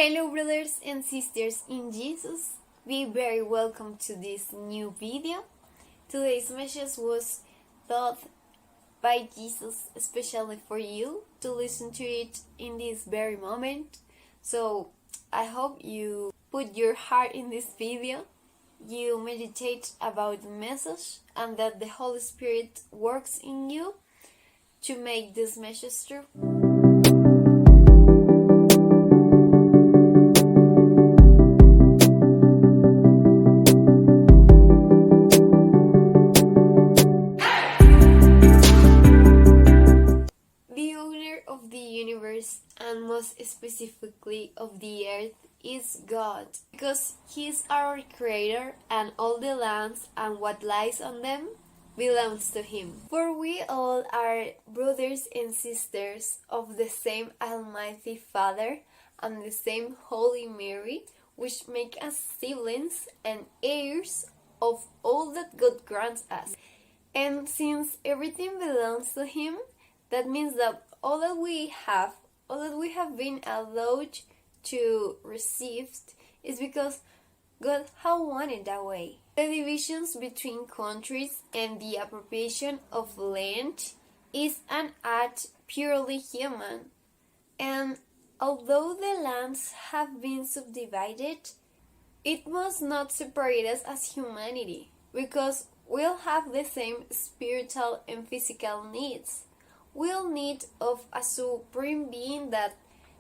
Hello brothers and sisters in Jesus, be very welcome to this new video. Today's message was thought by Jesus especially for you to listen to it in this very moment. So I hope you put your heart in this video, you meditate about the message, and that the Holy Spirit works in you to make this message true. Of the universe, and most specifically of the earth, is God, because He is our creator, and all the lands and what lies on them belongs to Him. For we all are brothers and sisters of the same Almighty Father and the same Holy Mary, which make us siblings and heirs of all that God grants us. And since everything belongs to Him, that means that all that we have been allowed to receive, is because God has wanted that way. The divisions between countries and the appropriation of land is an act purely human. And although the lands have been subdivided, it must not separate us as humanity, because we'll have the same spiritual and physical needs. We'll need of a supreme being that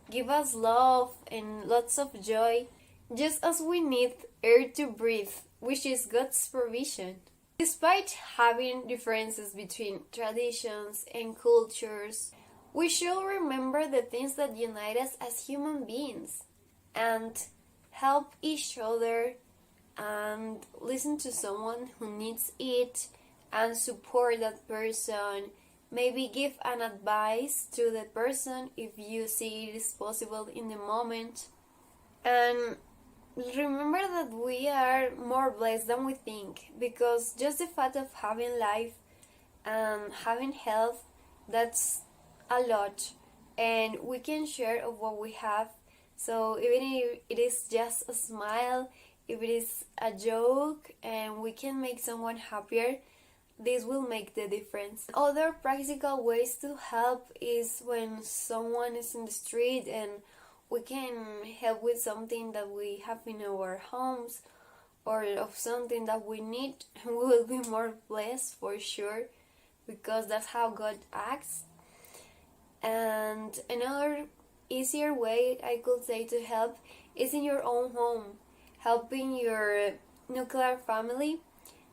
give us love and lots of joy, just as we need air to breathe, which is God's provision. Despite having differences between traditions and cultures, we should remember the things that unite us as human beings and help each other and listen to someone who needs it and support that person. Maybe give an advice to the person if you see it is possible in the moment. And remember that we are more blessed than we think, because just the fact of having life and having health, that's a lot. And we can share of what we have. So even if it is just a smile, if it is a joke, and we can make someone happier, this will make the difference. Other practical ways to help is when someone is in the street and we can help with something that we have in our homes or of something that we need. We will be more blessed for sure, because that's how God acts. And another easier way I could say to help is in your own home, helping your nuclear family,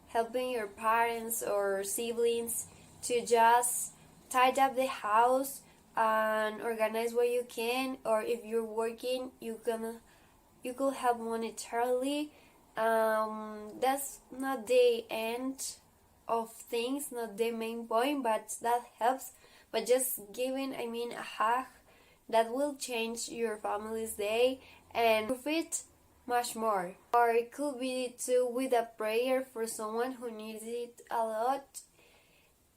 helping your parents or siblings to just tidy up the house and organize what you can. Or if you're working, you could help monetarily. That's not the end of things, not the main point, but that helps. But just giving, a hug, that will change your family's day and profit much more. Or it could be too with a prayer for someone who needs it a lot.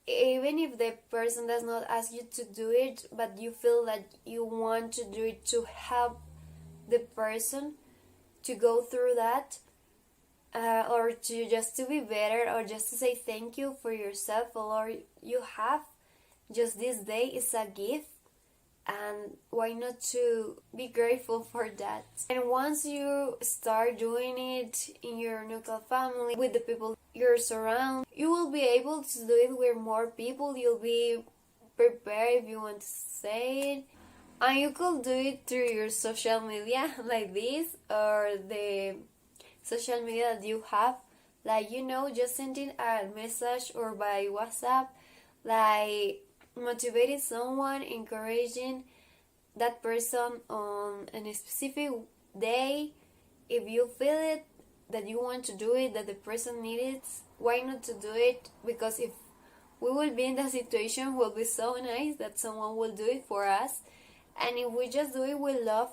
Even if the person does not ask you to do it, but you feel that you want to do it to help the person to go through that, or to be better, or just to say thank you for yourself, or you have just this day is a gift. And why not to be grateful for that? And once you start doing it in your nuclear family, with the people you're surrounded, you will be able to do it with more people. You'll be prepared if you want to say it. And you could do it through your social media like this, or the social media that you have. Like, just sending a message or by WhatsApp, like motivating someone, encouraging that person on a specific day. If you feel it, that you want to do it, that the person needs it, why not to do it? Because if we will be in that situation, it will be so nice that someone will do it for us. And if we just do it with love,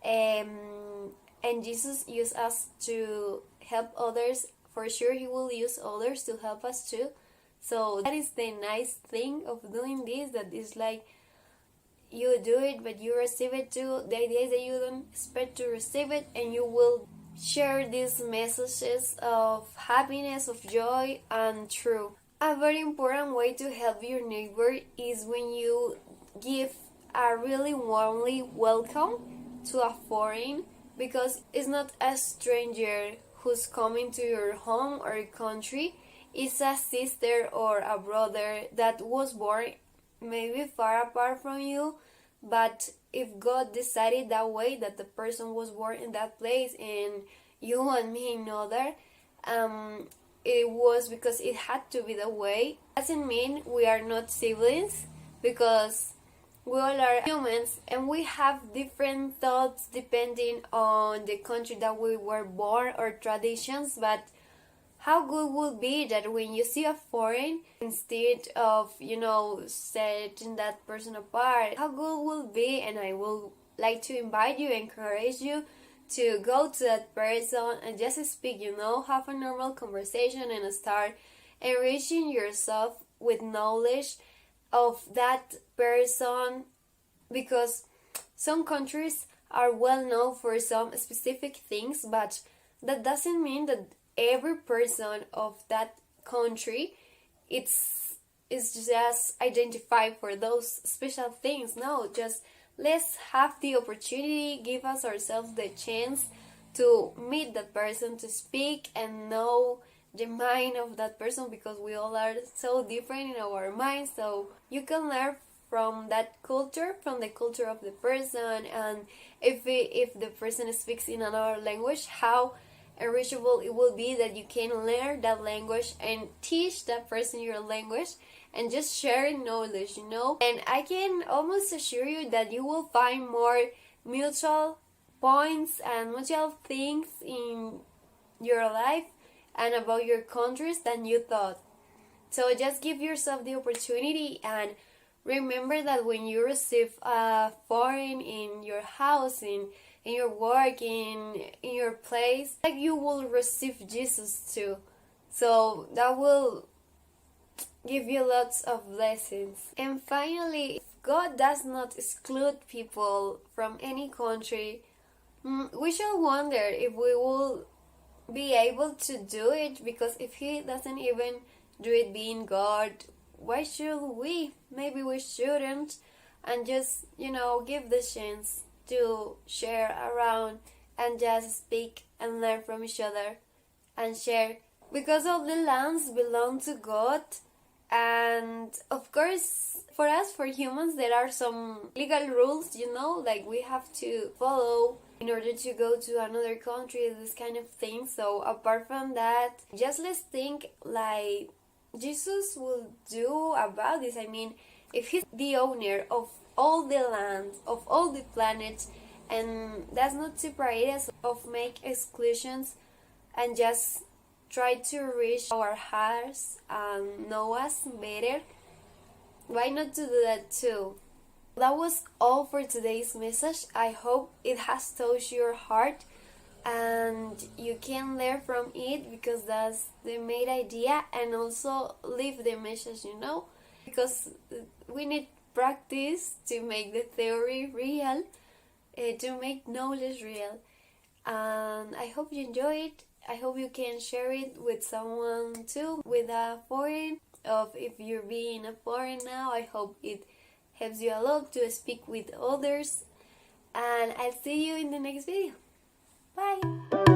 and Jesus used us to help others, for sure He will use others to help us too. So that is the nice thing of doing this, that is like you do it, but you receive it too. The idea is that you don't expect to receive it, and you will share these messages of happiness, of joy, and truth. A very important way to help your neighbor is when you give a really warmly welcome to a foreign, because it's not a stranger who's coming to your home or country. It's a sister or a brother that was born maybe far apart from you, but if God decided that way, that the person was born in that place and you and me in other, it was because it had to be the way. Doesn't mean we are not siblings, because we all are humans and we have different thoughts depending on the country that we were born or traditions. But how good would be that when you see a foreign, instead of, setting that person apart, how good will be, and I will like to invite you, encourage you to go to that person and just speak, have a normal conversation and start enriching yourself with knowledge of that person, because some countries are well known for some specific things, but that doesn't mean that every person of that country is just identified for those special things. No, just let's have the opportunity, give us ourselves the chance to meet that person, to speak and know the mind of that person, because we all are so different in our minds. So you can learn from that culture, from the culture of the person. And if the person speaks in another language, how enrichable it will be that you can learn that language and teach that person your language and just share knowledge. And I can almost assure you that you will find more mutual points and mutual things in your life and about your countries than you thought. So just give yourself the opportunity, and remember that when you receive a foreign in your house, in your work, in your place, like, you will receive Jesus too. So that will give you lots of blessings. And finally, God does not exclude people from any country. We should wonder if we will be able to do it, because if He doesn't even do it being God, why should we? Maybe we shouldn't, and just, give the chance to share around and just speak and learn from each other and share, because all the lands belong to God. And of course, for us, for humans, there are some legal rules, like we have to follow in order to go to another country, this kind of thing. So apart from that, just let's think like Jesus will do about this. I mean, if He's the owner of all the land, of all the planets, and that's not separate us, of make exclusions and just try to reach our hearts and know us better, why not to do that too? That was all for today's message. I hope it has touched your heart and you can learn from it, because that's the main idea, and also leave the message, because we need practice to make the theory real, to make knowledge real. And I hope you enjoy it. I hope you can share it with someone too, with a foreign, of if you're being a foreign now. I hope it helps you a lot to speak with others, and I'll see you in the next video. Bye!